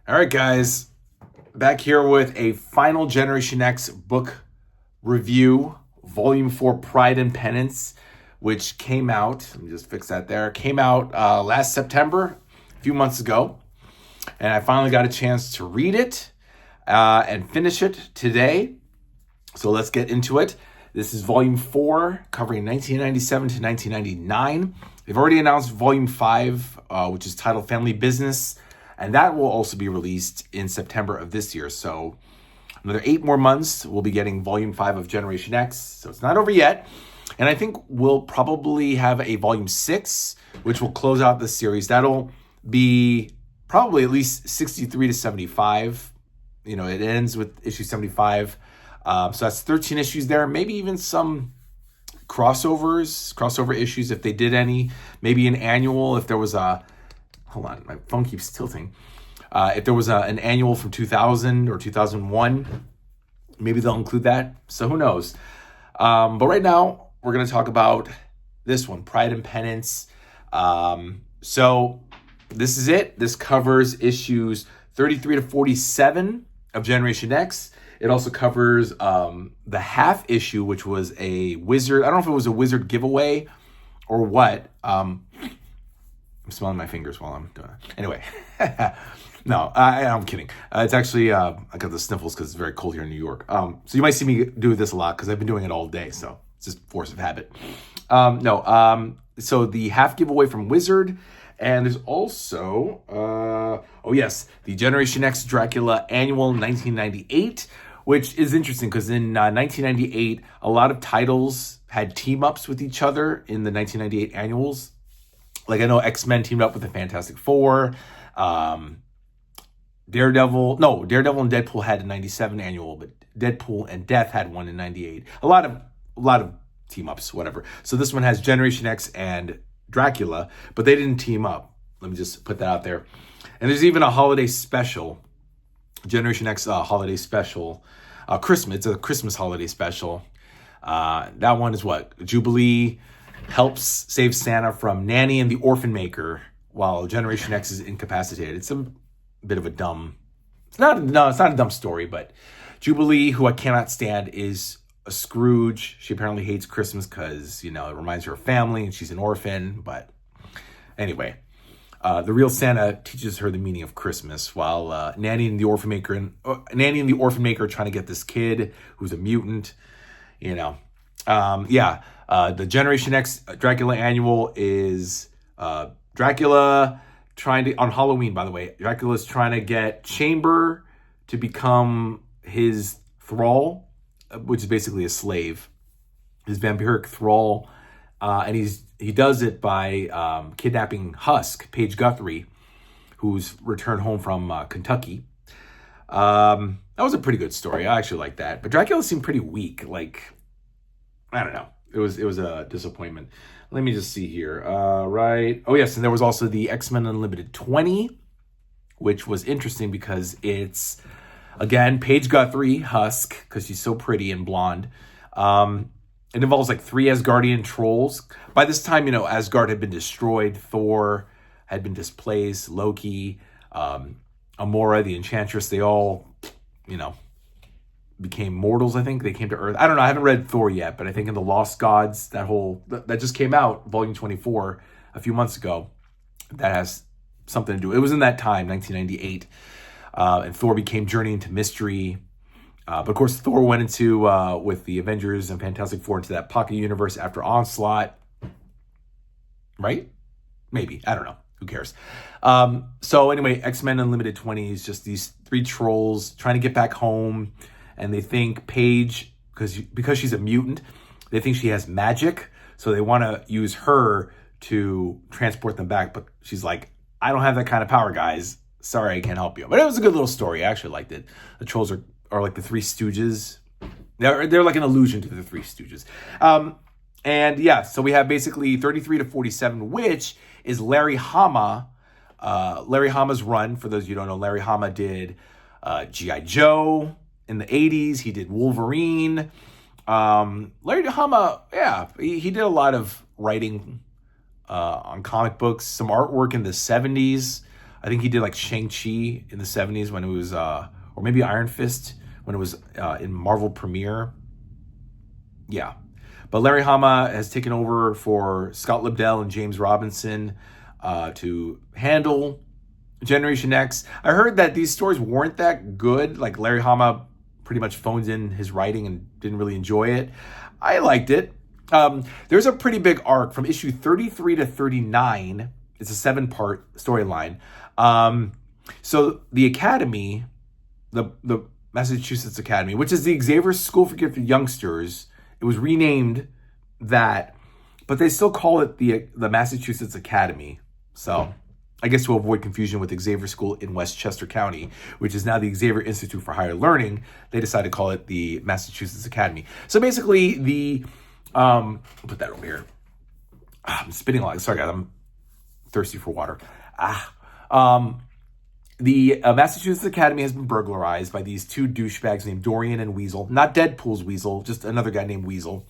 All right, guys, back here with a final Generation X book review, Volume 4, Pride and Penance, which came out, let me just fix that there, came out last September, a few months ago, and I finally got a chance to read it and finish it today. So let's get into it. This is Volume 4, covering 1997 to 1999. They've already announced Volume 5, which is titled Family Business, and that will also be released in September of this year. So another 8 more months, we'll be getting Volume 5 of Generation X. So it's not over yet. And I think we'll probably have a Volume 6, which will close out the series. That'll be probably at least 63 to 75. You know, it ends with issue 75. So that's 13 issues there. Maybe even some crossover issues if they did any. Maybe an annual if there was a... Hold on, my phone keeps tilting. If there was an annual from 2000 or 2001, maybe they'll include that. So who knows? But right now, we're going to talk about this one, Pride and Penance. So this is it. This covers issues 33 to 47 of Generation X. It also covers the half issue, which was a Wizard. I don't know if it was a Wizard giveaway or what. I'm smelling my fingers while I'm doing it. Anyway, no, I'm kidding. It's actually, I got the sniffles because it's very cold here in New York. So you might see me do this a lot because I've been doing it all day. So it's just force of habit. So the half giveaway from Wizard. And there's also, the Generation X Dracula Annual 1998, which is interesting because in 1998, a lot of titles had team-ups with each other in the 1998 annuals. Like I know X-Men teamed up with the Fantastic Four. Daredevil and Deadpool had a 97 annual, but Deadpool and Death had one in 98. A lot of team-ups, whatever. So this one has Generation X and Dracula, but they didn't team up. Let me just put that out there. And there's even a holiday special, Generation X holiday special, Christmas. It's a Christmas holiday special. That one is what? Jubilee helps save Santa from Nanny and the Orphan Maker while Generation X is incapacitated. It's a bit of a dumb... it's not a dumb story, but Jubilee, who I cannot stand, is a Scrooge. She apparently hates Christmas because, it reminds her of family and she's an orphan. But anyway, the real Santa teaches her the meaning of Christmas while Nanny and the Orphan Maker are trying to get this kid who's a mutant, the Generation X Dracula Annual is Dracula trying to, on Halloween, by the way, Dracula's trying to get Chamber to become his thrall, which is basically a slave, his vampiric thrall. And he does it by kidnapping Husk, Paige Guthrie, who's returned home from Kentucky. That was a pretty good story. I actually like that. But Dracula seemed pretty weak. Like, I don't know. It was a disappointment. Let me just see here. Right. Oh, yes. And there was also the X-Men Unlimited 20, which was interesting because it's, again, Paige Guthrie, Husk, because she's so pretty and blonde. It involves like 3 Asgardian trolls. By this time, Asgard had been destroyed. Thor had been displaced. Loki, Amora, the Enchantress, they all, became mortals, I think. They came to Earth. I don't know. I haven't read Thor yet, but I think in the Lost Gods, that just came out, Volume 24, a few months ago. That has something to do. It was in that time, 1998. And Thor became Journey into Mystery. But of course, Thor went into, with the Avengers and Fantastic Four, into that pocket universe after Onslaught. Right? Maybe. I don't know. Who cares? So anyway, X-Men Unlimited 20 is just these 3 trolls trying to get back home. And they think Paige, because she's a mutant, they think she has magic. So they want to use her to transport them back. But she's like, I don't have that kind of power, guys. Sorry, I can't help you. But it was a good little story. I actually liked it. The trolls are like the 3 Stooges. They're like an allusion to the 3 Stooges. So we have basically 33 to 47, which is Larry Hama. Larry Hama's run. For those of you who don't know, Larry Hama did G.I. Joe in the 80s. He did Wolverine. Larry Hama, he did a lot of writing on comic books, some artwork in the 70s. I think he did like Shang-Chi in the 70s when it was, or maybe Iron Fist when it was in Marvel Premiere. Yeah. But Larry Hama has taken over for Scott Lobdell and James Robinson to handle Generation X. I heard that these stories weren't that good. Like Larry Hama pretty much phoned in his writing and didn't really enjoy it. I liked it. There's a pretty big arc from issue 33 to 39. It's a 7-part storyline. So the Academy, the Massachusetts Academy, which is the Xavier School for Gifted Youngsters, it was renamed that, but they still call it the Massachusetts Academy. So I guess to avoid confusion with Xavier School in Westchester County, which is now the Xavier Institute for Higher Learning, they decided to call it the Massachusetts Academy. So basically I'll put that over here. I'm spitting a lot. Sorry guys, I'm thirsty for water. The Massachusetts Academy has been burglarized by these two douchebags named Dorian and Weasel. Not Deadpool's Weasel, just another guy named Weasel.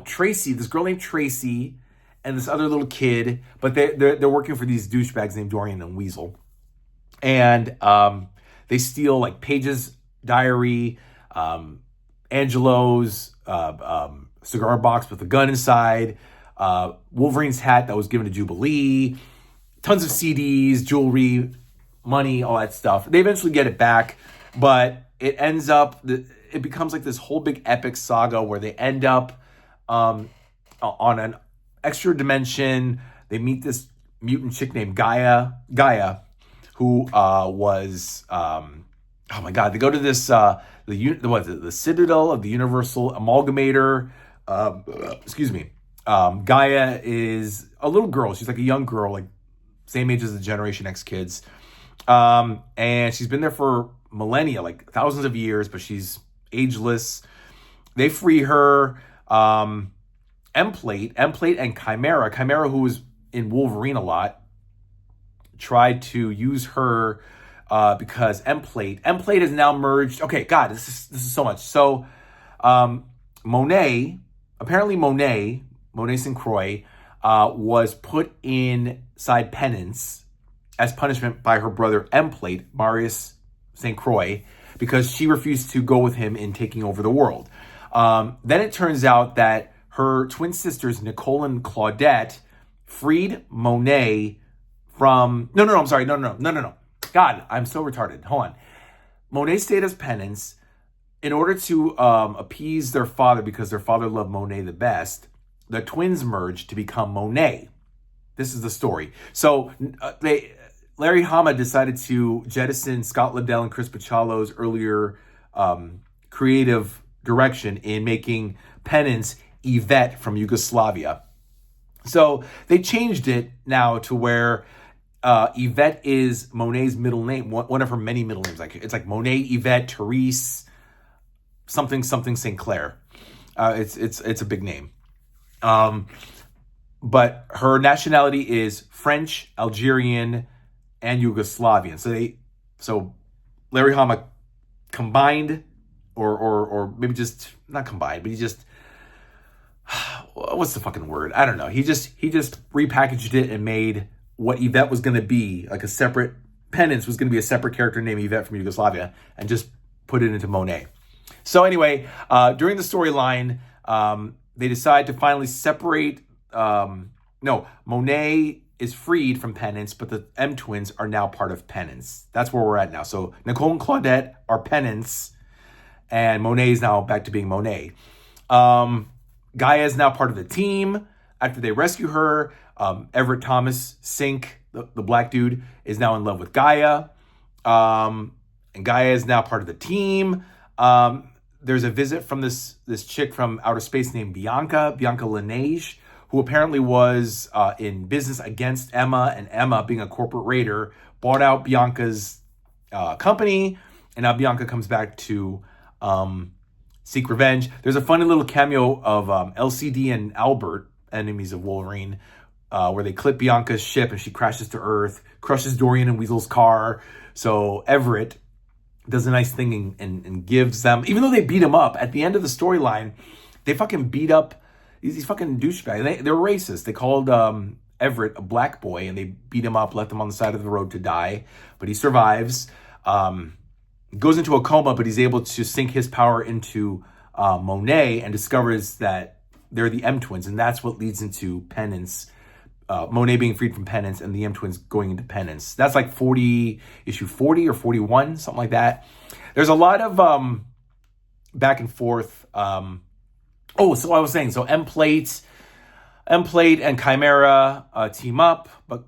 Tracy, this girl named Tracy and this other little kid, but they're working for these douchebags named Dorian and Weasel. And they steal like Paige's diary, Angelo's cigar box with a gun inside, Wolverine's hat that was given to Jubilee, tons of CDs, jewelry, money, all that stuff. They eventually get it back, but it ends up, it becomes like this whole big epic saga where they end up on an extra dimension. They meet this mutant chick named Gaia, who was, oh my God, they go to this, the Citadel of the Universal Amalgamator. Gaia is a little girl. She's like a young girl, like same age as the Generation X kids. And she's been there for millennia, like thousands of years, but she's ageless. They free her. Emplate and Chimera, who was in Wolverine a lot, tried to use her because Emplate is now merged. Okay, God, this is so much. So Monet St. Croix, was put inside penance as punishment by her brother Emplate, Marius St. Croix, because she refused to go with him in taking over the world. Then it turns out that her twin sisters, Nicole and Claudette, freed Monet from... No. God, I'm so retarded. Hold on. Monet stayed as penance in order to appease their father, because their father loved Monet the best. The twins merged to become Monet. This is the story. So Larry Hama decided to jettison Scott Lobdell and Chris Bachalo's earlier creative direction in making Penance Yvette from Yugoslavia. So they changed it now to where Yvette is Monet's middle name, one of her many middle names. Like it's like Monet, Yvette, Therese, something St. Clair. It's a big name. But her nationality is French, Algerian, and Yugoslavian. So Larry Hama combined, or maybe just not combined, but he just, what's the fucking word? I don't know. He just repackaged it and made what Yvette was going to be, like a separate, Penance was going to be a separate character named Yvette from Yugoslavia, and just put it into Monet. So anyway, during the storyline, they decide to finally separate. Monet is freed from Penance, but the M twins are now part of Penance. That's where we're at now. So Nicole and Claudette are Penance, and Monet is now back to being Monet. Gaia is now part of the team. After they rescue her, Everett Thomas Sink, the black dude, is now in love with Gaia. And Gaia is now part of the team. There's a visit from this chick from outer space named Bianca Laneige, who apparently was in business against Emma, and Emma, being a corporate raider, bought out Bianca's company, and now Bianca comes back to seek revenge. There's a funny little cameo of LCD and Albert, enemies of Wolverine, where they clip Bianca's ship and she crashes to Earth, crushes Dorian and Weasel's car. So Everett does a nice thing and gives them, even though they beat him up, at the end of the storyline, they fucking beat up these fucking douchebags. They're racist. They called Everett a black boy, and they beat him up, left him on the side of the road to die. But he survives, goes into a coma, but he's able to sink his power into Monet and discovers that they're the M twins, and that's what leads into Penance. Monet being freed from Penance and the M twins going into Penance. That's like issue 40 or 41, something like that. There's a lot of back and forth. So I was saying, so M-Plate and Chimera team up, but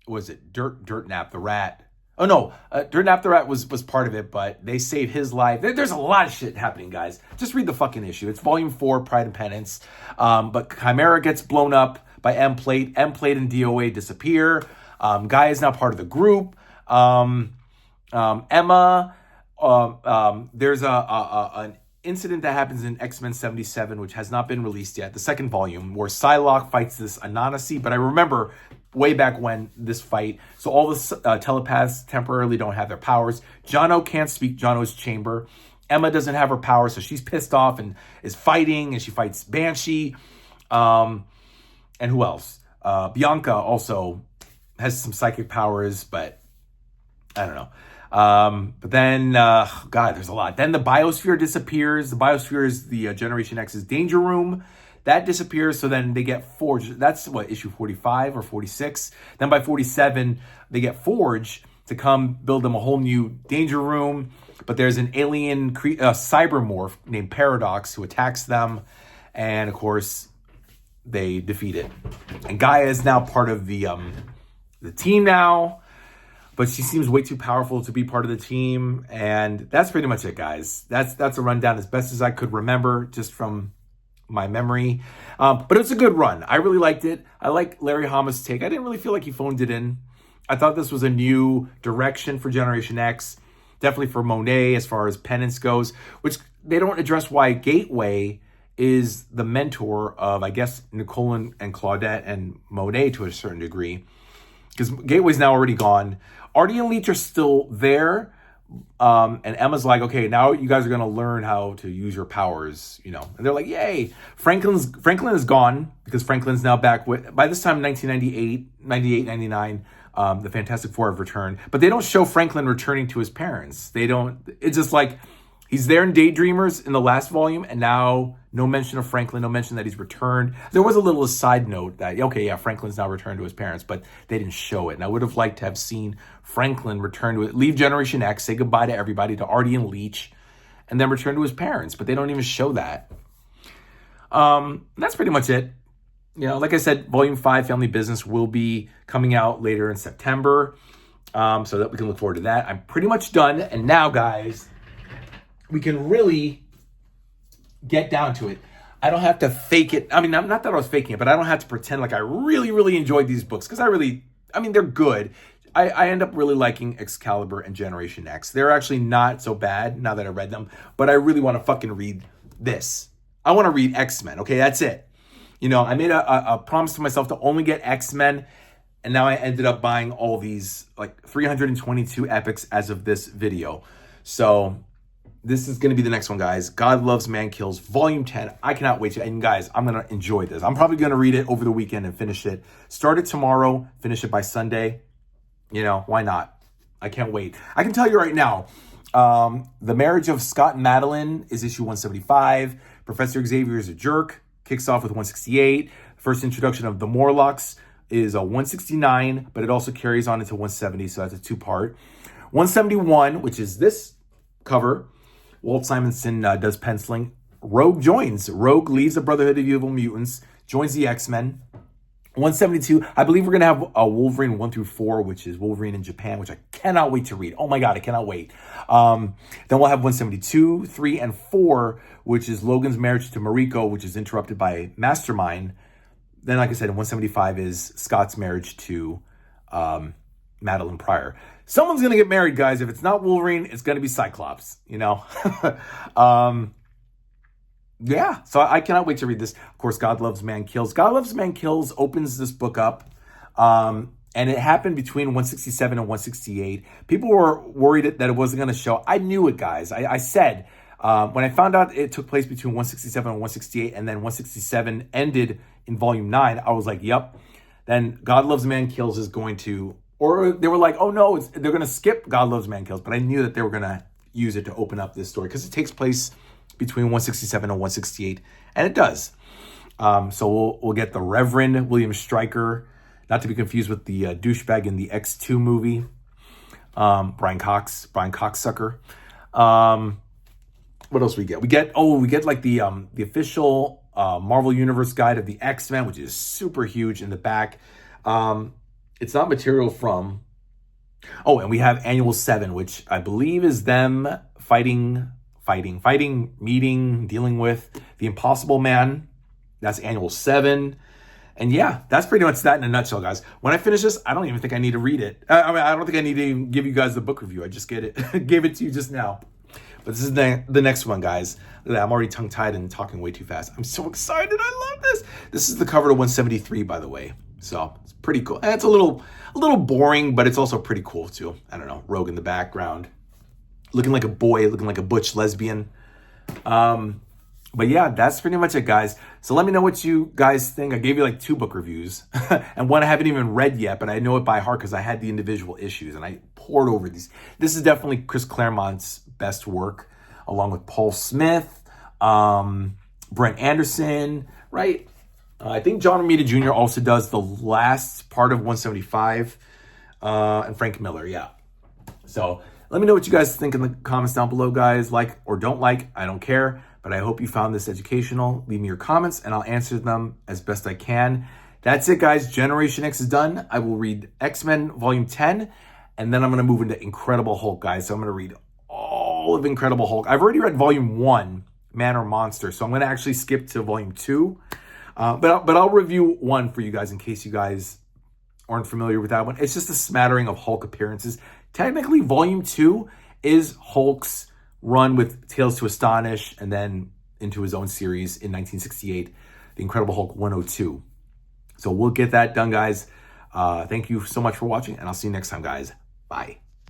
was it Dirt Nap the Rat? Oh no, Dirt Nap the Rat was part of it, but they save his life. There's a lot of shit happening, guys. Just read the fucking issue. It's volume 4, Pride and Penance. But Chimera gets blown up by M-Plate. M-Plate and DOA disappear. Guy is now part of the group. Emma, there's an incident that happens in X-Men 77, which has not been released yet, the second volume, where Psylocke fights this Anansi. But I remember way back when this fight, so all the telepaths temporarily don't have their powers. Jono can't speak Jono's chamber. Emma doesn't have her power, so she's pissed off and is fighting, and she fights Banshee. And who else? Bianca also has some psychic powers, but I don't know. But then, God, there's a lot. Then the Biosphere disappears. The Biosphere is the Generation X's danger room. That disappears, so then they get Forge. That's what, issue 45 or 46? Then by 47, they get Forge to come build them a whole new danger room. But there's an alien cybermorph named Paradox who attacks them. And, of course, they defeat it. And Gaia is now part of the team now. But she seems way too powerful to be part of the team. And that's pretty much it, guys. That's a rundown as best as I could remember just from my memory. But it's a good run. I really liked it. I like Larry Hama's take. I didn't really feel like he phoned it in. I thought this was a new direction for Generation X. Definitely for Monet as far as Penance goes. Which they don't address why Gateway is the mentor of, I guess, Nicole and Claudette and Monet to a certain degree. Because Gateway's now already gone. Artie and Leech are still there. And Emma's like, okay, now you guys are going to learn how to use your powers, you know. And they're like, yay. Franklin is gone because Franklin's now back with, by this time, 1998, 99, the Fantastic Four have returned. But they don't show Franklin returning to his parents. It's just like, he's there in Daydreamers in the last volume, and now no mention of Franklin, no mention that he's returned. There was a little side note that, okay, yeah, Franklin's now returned to his parents, but they didn't show it. And I would have liked to have seen Franklin return to it, leave Generation X, say goodbye to everybody, to Artie and Leech, and then return to his parents. But they don't even show that. That's pretty much it. You know, like I said, Volume 5, Family Business, will be coming out later in September, so that we can look forward to that. I'm pretty much done. And now, guys, we can really get down to it. I don't have to fake it. I mean, not that I was faking it, but I don't have to pretend like I really, really enjoyed these books, because they're good. I end up really liking Excalibur and Generation X. They're actually not so bad now that I read them, but I really want to fucking read this. I want to read X-Men. Okay, that's it. You know, I made a promise to myself to only get X-Men, and now I ended up buying all these, like 322 epics as of this video. So this is going to be the next one, guys. God Loves, Man Kills, Volume 10. I cannot wait to. And guys, I'm going to enjoy this. I'm probably going to read it over the weekend and finish it. Start it tomorrow, finish it by Sunday. You know, why not? I can't wait. I can tell you right now, The Marriage of Scott and Madeline is issue 175. Professor Xavier is a Jerk kicks off with 168. First introduction of the Morlocks is a 169, but it also carries on into 170, so that's a two-part. 171, which is this cover, Walt Simonson does penciling. Rogue joins. Rogue leaves the Brotherhood of Evil Mutants, joins the X-Men. 172, I believe we're going to have a Wolverine 1 through 4, which is Wolverine in Japan, which I cannot wait to read. Oh my God, I cannot wait. Then we'll have 172, 3, and 4, which is Logan's marriage to Mariko, which is interrupted by Mastermind. Then, like I said, 175 is Scott's marriage to Madeline Pryor. Someone's going to get married, guys. If it's not Wolverine, it's going to be Cyclops, you know? Yeah, so I cannot wait to read this. Of course, God Loves, Man Kills. God Loves, Man Kills opens this book up, and it happened between 167 and 168. People were worried that it wasn't going to show. I knew it, guys. I said When I found out it took place between 167 and 168, and then 167 ended in volume 9, I was like, yep. Then God Loves Man Kills is going to, or they were like, oh no, they're going to skip God Loves Man Kills. But I knew that they were going to use it to open up this story because it takes place between 167 and 168, and it does. So we'll get the Reverend William Stryker, not to be confused with the douchebag in the X2 movie, Brian Cocksucker. What else we get? We get like the official Marvel Universe guide of the X-Men, which is super huge in the back. It's not material from. Oh, and we have Annual 7, which I believe is them fighting, meeting, dealing with the Impossible Man. That's Annual 7. And yeah, that's pretty much that in a nutshell, guys. When I finish this, I don't even think I need to read it. I don't think I need to even give you guys the book review. I just gave it to you just now. But this is the next one, guys. Look at that, I'm already tongue-tied and talking way too fast. I'm so excited. I love this. This is the cover to 173, by the way. So it's pretty cool. And it's a little boring, but it's also pretty cool too. I don't know, Rogue in the background, looking like a boy, looking like a butch lesbian. But yeah, that's pretty much it, guys. So let me know what you guys think. I gave you like 2 book reviews and one I haven't even read yet, but I know it by heart because I had the individual issues and I poured over these. This is definitely Chris Claremont's best work, along with Paul Smith, Brent Anderson, right? I think John Romita Jr. also does the last part of 175, and Frank Miller, yeah. So let me know what you guys think in the comments down below, guys. Like or don't like, I don't care. But I hope you found this educational. Leave me your comments, and I'll answer them as best I can. That's it, guys. Generation X is done. I will read X-Men Volume 10, and then I'm going to move into Incredible Hulk, guys. So I'm going to read all of Incredible Hulk. I've already read Volume 1, Man or Monster, so I'm going to actually skip to Volume 2. But I'll review 1 for you guys in case you guys aren't familiar with that one. It's just a smattering of Hulk appearances. Technically, Volume 2 is Hulk's run with Tales to Astonish and then into his own series in 1968, The Incredible Hulk 102. So we'll get that done, guys. Thank you so much for watching, and I'll see you next time, guys. Bye.